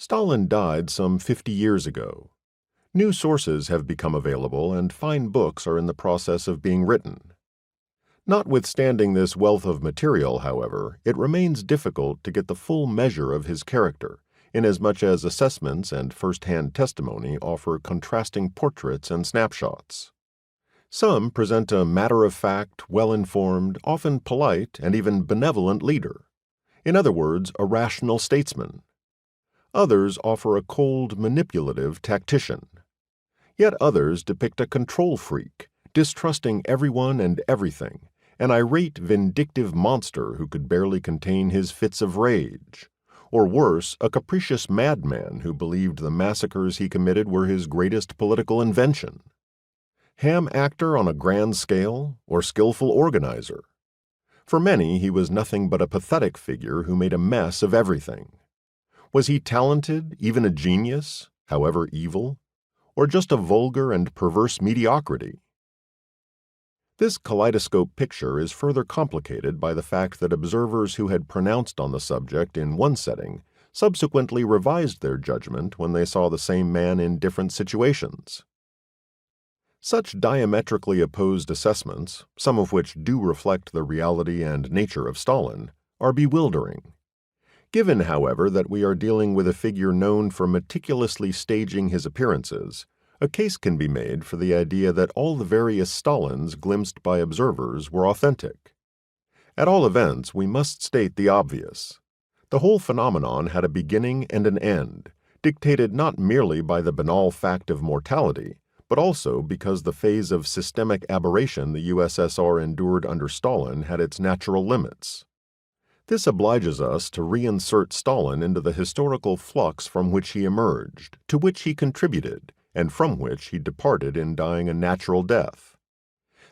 Stalin died some 50 years ago. New sources have become available and fine books are in the process of being written. Notwithstanding this wealth of material, however, it remains difficult to get the full measure of his character, inasmuch as assessments and first-hand testimony offer contrasting portraits and snapshots. Some present a matter-of-fact, well-informed, often polite, and even benevolent leader. In other words, a rational statesman. Others offer a cold, manipulative tactician. Yet others depict a control freak, distrusting everyone and everything, an irate, vindictive monster who could barely contain his fits of rage. Or worse, a capricious madman who believed the massacres he committed were his greatest political invention. Ham actor on a grand scale, or skillful organizer? For many, he was nothing but a pathetic figure who made a mess of everything. Was he talented, even a genius, however evil? Or just a vulgar and perverse mediocrity? This kaleidoscope picture is further complicated by the fact that observers who had pronounced on the subject in one setting subsequently revised their judgment when they saw the same man in different situations. Such diametrically opposed assessments, some of which do reflect the reality and nature of Stalin, are bewildering. Given, however, that we are dealing with a figure known for meticulously staging his appearances, a case can be made for the idea that all the various Stalins glimpsed by observers were authentic. At all events, we must state the obvious. The whole phenomenon had a beginning and an end, dictated not merely by the banal fact of mortality, but also because the phase of systemic aberration the USSR endured under Stalin had its natural limits. This obliges us to reinsert Stalin into the historical flux from which he emerged, to which he contributed, and from which he departed in dying a natural death.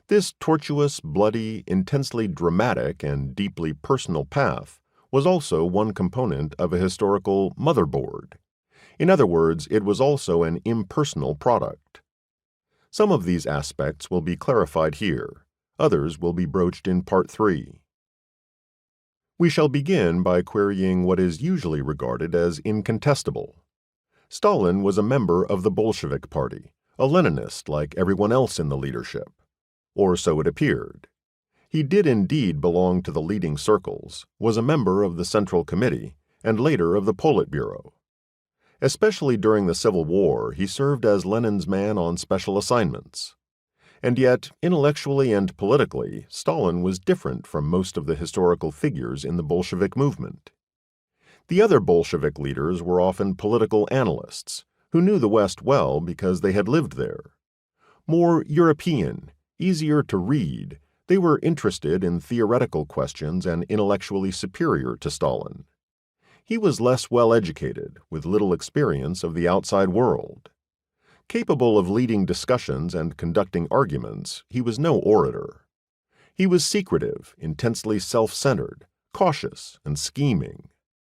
This tortuous, bloody, intensely dramatic, and deeply personal path was also one component of a historical motherboard. In other words, it was also an impersonal product. Some of these aspects will be clarified here. Others will be broached in Part 3. We shall begin by querying what is usually regarded as incontestable. Stalin was a member of the Bolshevik Party, a Leninist like everyone else in the leadership. Or so it appeared. He did indeed belong to the leading circles, was a member of the Central Committee, and later of the Politburo. Especially during the Civil War, he served as Lenin's man on special assignments. And yet, intellectually and politically, Stalin was different from most of the historical figures in the Bolshevik movement. The other Bolshevik leaders were often political analysts, who knew the West well because they had lived there. More European, easier to read, they were interested in theoretical questions and intellectually superior to Stalin. He was less well-educated, with little experience of the outside world. Capable of leading discussions and conducting arguments, he was no orator. He was secretive, intensely self-centered, cautious, and scheming.